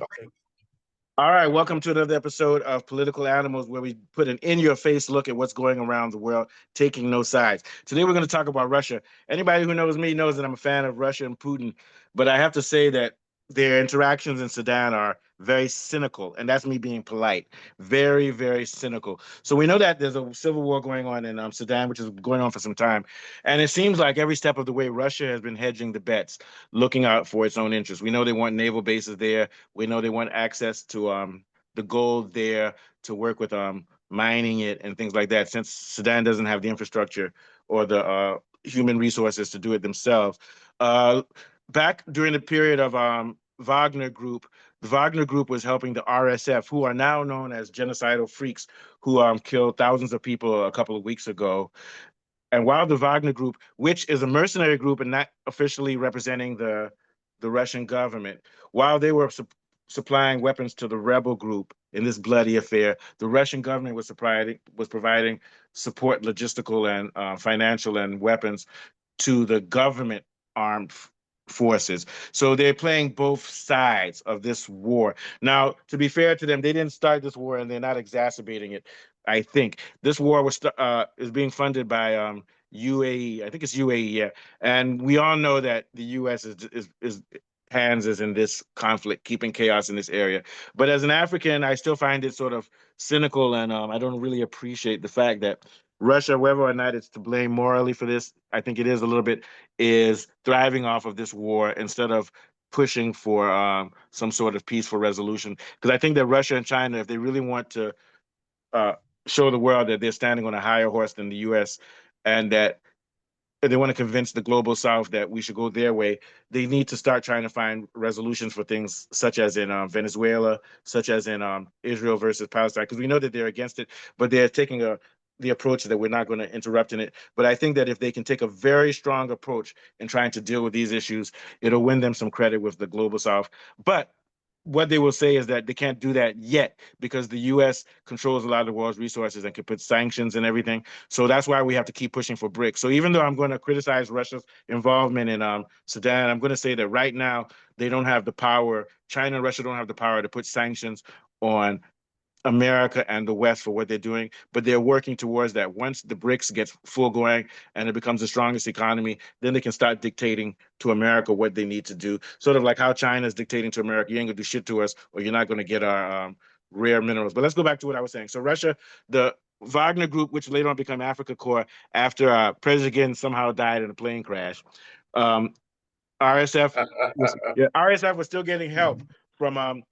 Okay. All right, welcome to another episode of Political Animals, where we put an in-your-face look at what's going around the world, taking no sides. Today, we're going to talk about Russia. Anybody who knows me knows that I'm a fan of Russia and Putin, but I have to say that their interactions in Sudan are very cynical, and that's me being polite. Very, very cynical. So we know that there's a civil war going on in Sudan, which is going on for some time, and it seems like every step of the way, Russia has been hedging the bets, looking out for its own interests. We know they want naval bases there. We know they want access to the gold there to work with mining it and things like that. Since Sudan doesn't have the infrastructure or the human resources to do it themselves. Uh, Back during the period of Wagner Group, the Wagner Group was helping the RSF, who are now known as genocidal freaks, who killed thousands of people a couple of weeks ago. And while the Wagner Group, which is a mercenary group and not officially representing the Russian government, while they were supplying weapons to the rebel group in this bloody affair, the Russian government was providing support, logistical and financial and weapons to the government armed forces. So they're playing both sides of this war. Now, to be fair to them, they didn't start this war and they're not exacerbating it. I think this war is being funded by UAE. I think it's UAE, yeah. And we all know that the U.S. is hands is in this conflict, keeping chaos in this area. But as an African, I still find it sort of cynical, and I don't really appreciate the fact that Russia, whether or not it's to blame morally for this, I think it is a little bit, is thriving off of this war instead of pushing for some sort of peaceful resolution. Because I think that Russia and China, if they really want to uh, show the world that they're standing on a higher horse than the U.S. and that they want to convince the global South that we should go their way, they need to start trying to find resolutions for things such as in Venezuela, such as in Israel versus Palestine, because we know that they're against it, but they're taking the approach that we're not going to interrupt in it. But I think that if they can take a very strong approach in trying to deal with these issues, it'll win them some credit with the global South. But what they will say is that they can't do that yet because the U.S. controls a lot of the world's resources and can put sanctions and everything. So that's why we have to keep pushing for BRICS. So even though I'm going to criticize Russia's involvement in Sudan, I'm going to say that right now they don't have the power. China and Russia don't have the power to put sanctions on America and the West for what they're doing, but they're working towards that. Once the BRICS gets full going and it becomes the strongest economy, then they can start dictating to America what they need to do. Sort of like how China is dictating to America, you ain't gonna do shit to us, or you're not gonna get our rare minerals. But let's go back to what I was saying. So Russia, the Wagner Group, which later on became Africa Corps, after President somehow died in a plane crash, um, RSF was still getting help from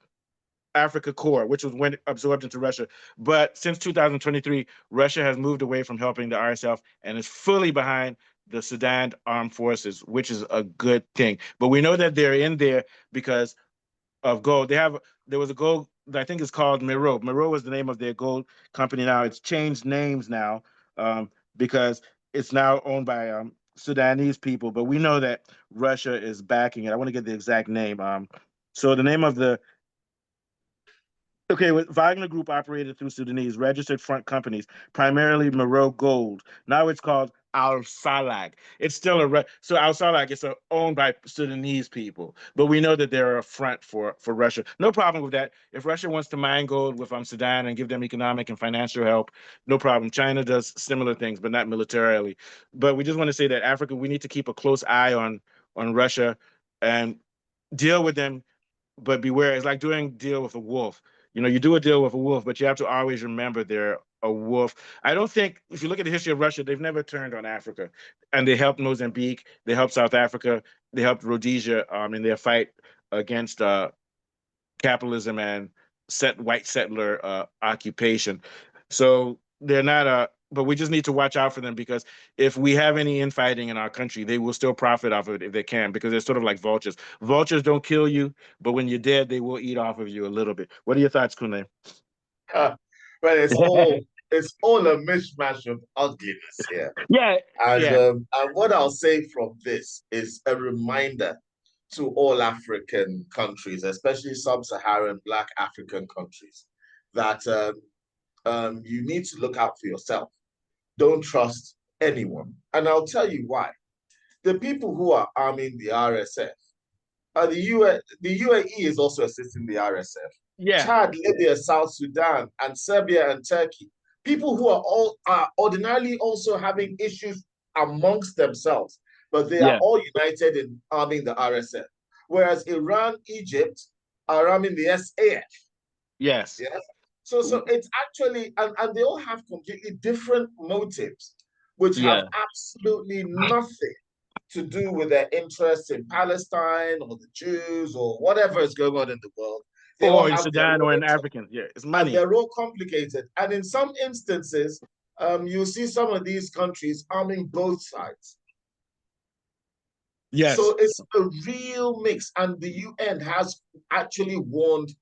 Africa Corps, which was when absorbed into Russia. But since 2023, Russia has moved away from helping the RSF and is fully behind the Sudan armed forces, which is a good thing. But we know that they're in there because of gold. There was a gold I think it's called Miro. Miro is the name of their gold company now. It's changed names now because it's now owned by Sudanese people. But we know that Russia is backing it. I want to get the exact name. So the name of the Okay, with Wagner Group operated through Sudanese registered front companies, primarily Moreau Gold. Now it's called Al Salag. It's still so Al Salag is owned by Sudanese people, but we know that they're a front for Russia. No problem with that. If Russia wants to mine gold with Sudan and give them economic and financial help, no problem. China does similar things, but not militarily. But we just want to say that Africa, we need to keep a close eye on Russia and deal with them, but beware. It's like doing deal with a wolf. You do a deal with a wolf, but you have to always remember they're a wolf. I don't think, if you look at the history of Russia, they've never turned on Africa. And they helped Mozambique, they helped South Africa, they helped Rhodesia in their fight against capitalism and white settler occupation. So they're not but we just need to watch out for them because if we have any infighting in our country, they will still profit off of it if they can because they're sort of like vultures. Vultures don't kill you, but when you're dead, they will eat off of you a little bit. What are your thoughts, Kunle? Well, it's all a mishmash of ugliness here. Yeah, And yeah. and what I'll say from this is a reminder to all African countries, especially sub-Saharan Black African countries, that you need to look out for yourself. Don't trust anyone. And I'll tell you why. The people who are arming the RSF, The UAE is also assisting the RSF. Yeah, Chad, Libya, South Sudan, and Serbia and Turkey. People who are ordinarily also having issues amongst themselves, but they are yeah, all united in arming the RSF. Whereas Iran, Egypt are arming the SAF. yes, Yes. So it's actually, and they all have completely different motives, which have yeah. absolutely nothing to do with their interests in Palestine or the Jews or whatever is going on in the world. They all Or in have their Sudan or own in interests, Africans. Yeah, it's and money. they're all complicated. And in some instances, you see some of these countries arming both sides. Yes. So it's a real mix. And the UN has actually warned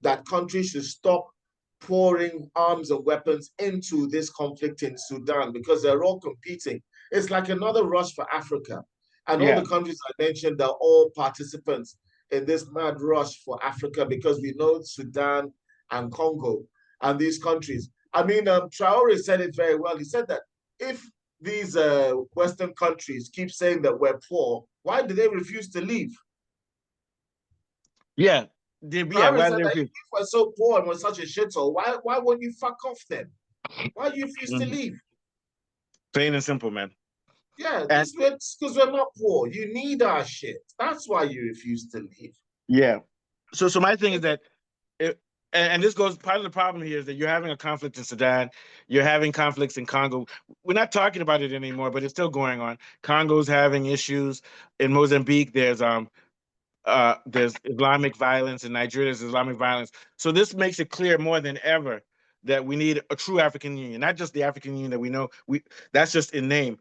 that countries should stop pouring arms and weapons into this conflict in Sudan because they're all competing. It's like another rush for Africa. And all Yeah. the countries I mentioned are all participants in this mad rush for Africa because we know Sudan and Congo and these countries. I mean, Traore said it very well. He said that if these Western countries keep saying that we're poor, why do they refuse to leave? Yeah. Yeah. Traore Why did said they that if refuse? we're so poor and we're such a shithole, why won't you fuck off then? Why do you refuse to Mhm. leave? Plain and simple, man. Yeah, And it's because we're not poor. You need our shit. That's why you refuse to leave. yeah. So my thing is that it, and this goes part of the problem here is that you're having a conflict in Sudan, you're having conflicts in Congo. We're not talking about it anymore, but it's still going on. Congo's having issues. In Mozambique, there's Islamic violence. In Nigeria, there's Islamic violence. So this makes it clear more than ever that we need a true African Union, not just the African Union that we know. That's just in name.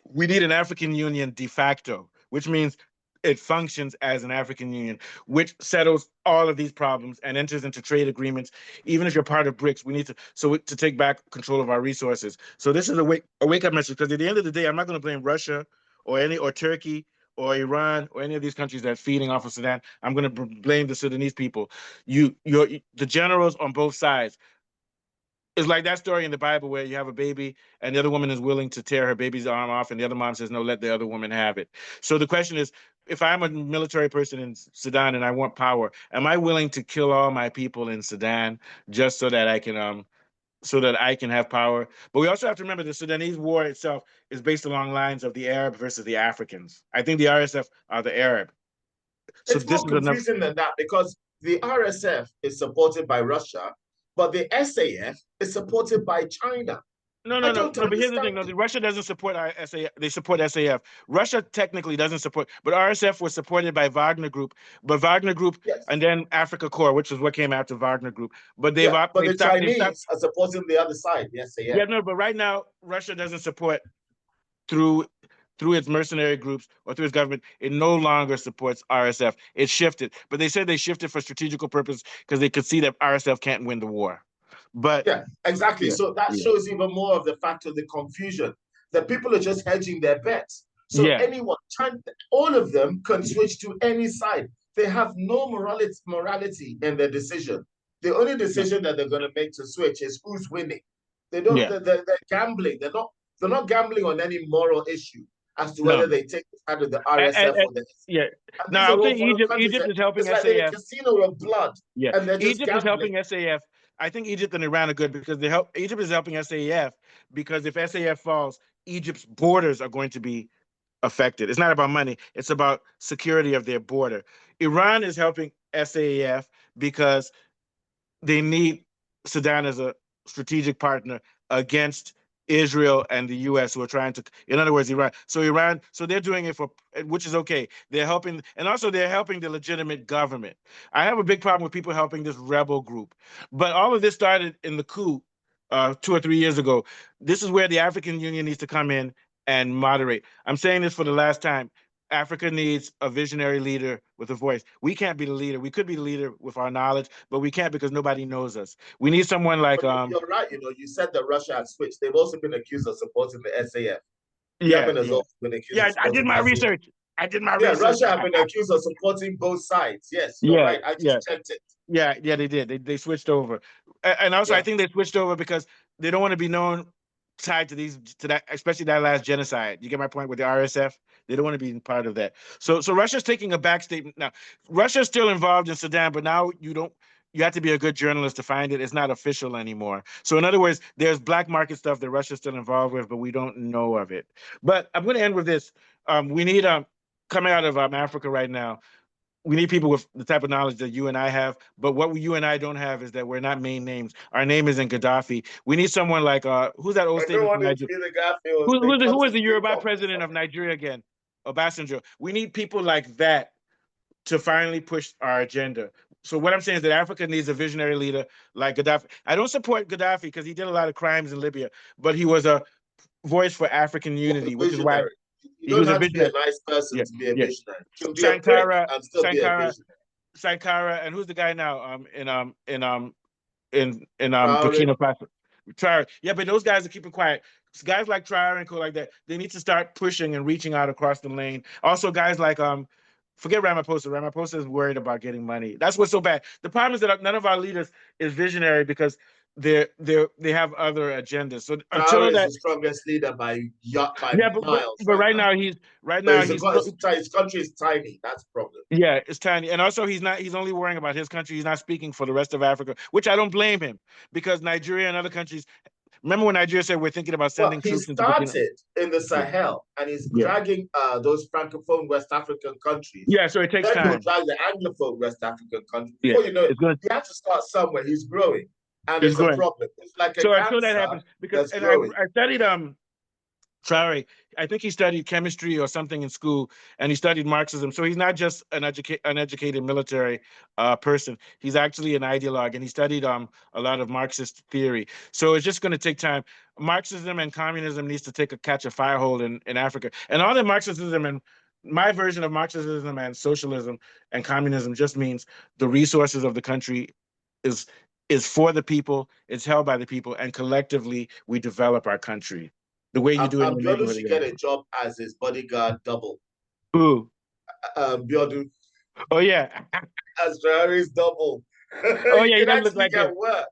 We need an African Union de facto, which means it functions as an African Union, which settles all of these problems and enters into trade agreements. Even if you're part of BRICS, we need to take back control of our resources. So this is a wake up message because at the end of the day, I'm not going to blame Russia or Turkey or Iran or any of these countries that are feeding off of Sudan. I'm going to blame the Sudanese people. The generals on both sides. It's like that story in the Bible where you have a baby and the other woman is willing to tear her baby's arm off, and the other mom says, no, let the other woman have it. So the question is, if I'm a military person in Sudan and I want power, am I willing to kill all my people in Sudan just so that I can have power? But we also have to remember the Sudanese war itself is based along lines of the Arab versus the Africans. I think the RSF are the Arab. So It's this more is enough. confusing than that because the RSF is supported by Russia, but the SAF is supported by China. No, I no, no, don't no. But here's the understand thing: no, it. Russia doesn't support SAF. They support SAF. Russia technically doesn't support, but RSF was supported by Wagner Group. But Wagner Group, Yes. and then Africa Corps, which is what came after Wagner Group. But Yeah, but they've the stopped. They've stopped. Chinese are supporting the other side, the SAF. Yeah, no. But right now, Russia doesn't support through through its mercenary groups or through its government. It no longer supports RSF. It shifted, but they said they shifted for strategical purpose because they could see that RSF can't win the war. But Yeah, exactly. yeah, So that yeah, shows even more of the fact of the confusion that people are just hedging their bets. So yeah, anyone, all of them can switch to any side. They have no morality in their decision. The only yeah, decision that they're going to make to switch is who's winning. They don't. yeah. They're gambling. They're not. They're not gambling on any moral issue as to whether No. they take the side of the And, RSF or the. yeah. And these Now are I'll say all foreign Egypt. countries. Egypt is helping It's like they're in a SAF. casino of blood, Yeah, and they're just Egypt is gambling. helping SAF. I think Egypt and Iran are good because they help. Egypt is helping SAF because if SAF falls, Egypt's borders are going to be affected. It's not about money. It's about security of their border. Iran is helping SAF because they need Sudan as a strategic partner against Israel and the U.S. who are trying to, in other words, Iran. So they're doing it for, which is okay. They're helping, and also they're helping the legitimate government. I have a big problem with people helping this rebel group, but all of this started in the coup 2 or 3 years ago. This is where the African Union needs to come in and moderate. I'm saying this for the last time. Africa needs a visionary leader with a voice. We can't be the leader. We could be the leader with our knowledge, but we can't because nobody knows us. We need someone like But you're right. You said that Russia has switched. They've also been accused of supporting the SAF. yeah, Yemen has yeah. also been accused of Yeah, I did supporting my the SAF. research. I did my Yeah, research. Russia have been accused of supporting both sides. Yes, you're Yeah, right. I yeah. just checked it. Yeah, they did. They switched over. And also I Yeah. think they switched over because they don't want to be known tied to that, especially that last genocide. You get my point with the RSF? They don't want to be part of that. So Russia's taking a back statement now. Russia's still involved in Sudan, but now you have to be a good journalist to find it. It's not official anymore. So in other words, there's black market stuff that Russia's still involved with, but we don't know of it. But I'm going to end with this. We need coming out of Africa right now. We need people with the type of knowledge that you and I have, but what you and I don't have is that we're not main names. Our name isn't Gaddafi. We need someone like who's that old I don't statement from want it to Nigeria? be the guy feels Who is the Yoruba off. president of Nigeria again? Obasanjo. We need people like that to finally push our agenda. So what I'm saying is that Africa needs a visionary leader like Gaddafi. I don't support Gaddafi because he did a lot of crimes in Libya, but he was a voice for African What a unity, which is why visionary. You he don't was a have to be a visionary. nice person Yeah, to be a yeah. visionary. You can be a prick Sankara, and still be a Sankara, visionary. Sankara, and who's the guy now? In Traore, Burkina Faso. Traore. Yeah, but those guys are keeping quiet. Guys like Traore and co like that, they need to start pushing and reaching out across the lane. Also, guys like forget Ramaphosa. Ramaphosa is worried about getting money. That's what's so bad. The problem is that none of our leaders is visionary because they have other agendas. So Traore until is that, the strongest leader by yeah, miles but right right now. now he's But his country is tiny. That's the problem. yeah, it's tiny. And also he's only worrying about his country. He's not speaking for the rest of Africa, which I don't blame him because Nigeria and other countries. Remember when Nigeria said we're thinking about Well, sending he troops into Burkina? started in the Yeah, Sahel and he's yeah, dragging those francophone West African countries. yeah. So it takes Then he'll time. drag the anglophone West African countries. Yeah, Before you know it, it's good. he has to start somewhere. He's growing, and It's it's a growing. problem. It's like a So until that cancer happens, because that's and growing. I studied Traore, I think he studied chemistry or something in school, and he studied Marxism. So he's not just an uneducated military person. He's actually an ideologue, and he studied a lot of Marxist theory. So it's just going to take time. Marxism and communism needs to catch a fire hold in Africa, and all the Marxism and my version of Marxism and socialism and communism just means the resources of the country is is for the people, it's held by the people, and collectively we develop our country the way you do it in your Biodu neighborhood should again. get a job as his bodyguard double. Ooh. Biodu Oh yeah. as Traore's double. Oh He yeah, he can doesn't look actually like him. get work,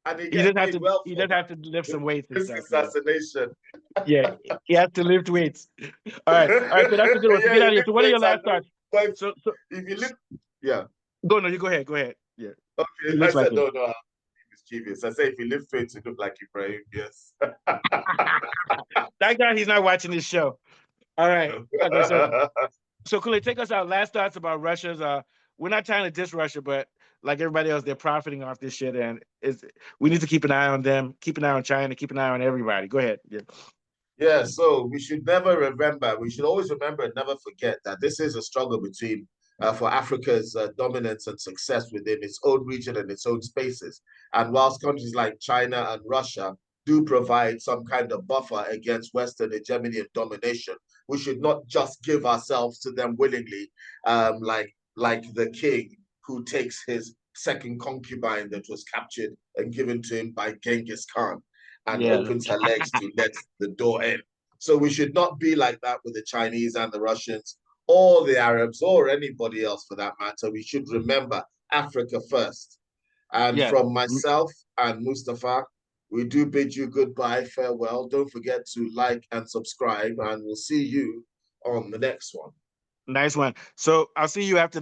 and he He get doesn't have paid to well he for doesn't have that. to lift some weights and Risk stuff. Yeah. assassination. Yeah. He has to lift weights. All right. All right. So that's a good one. So Yeah, get out you of here. lift So what are your weights and last thoughts? but So if you lift, yeah. go no, you go ahead. Go ahead. Yeah. He Okay, I looks like said him. no, mischievous. I say if you lift weights, you look like Ibrahim. Yes. That guy, he's not watching this show. All right. Okay, so Khalid, take us out. Last thoughts about Russia's we're not trying to diss Russia, but like everybody else, they're profiting off this shit, and we need to keep an eye on them, keep an eye on China, keep an eye on everybody. Go ahead. Yeah. Yeah, so we should never remember, we should always remember and never forget that this is a struggle between for Africa's dominance and success within its own region and its own spaces. And whilst countries like China and Russia do provide some kind of buffer against Western hegemony and domination, we should not just give ourselves to them willingly, like the king who takes his second concubine that was captured and given to him by Genghis Khan and Yeah. opens her legs to let the door in. So we should not be like that with the Chinese and the Russians or the Arabs or anybody else for that matter. We should remember Africa first. And Yeah. from myself and Mustafa, we do bid you goodbye, farewell. Don't forget to like and subscribe, and we'll see you on the next one. Nice one. So I'll see you after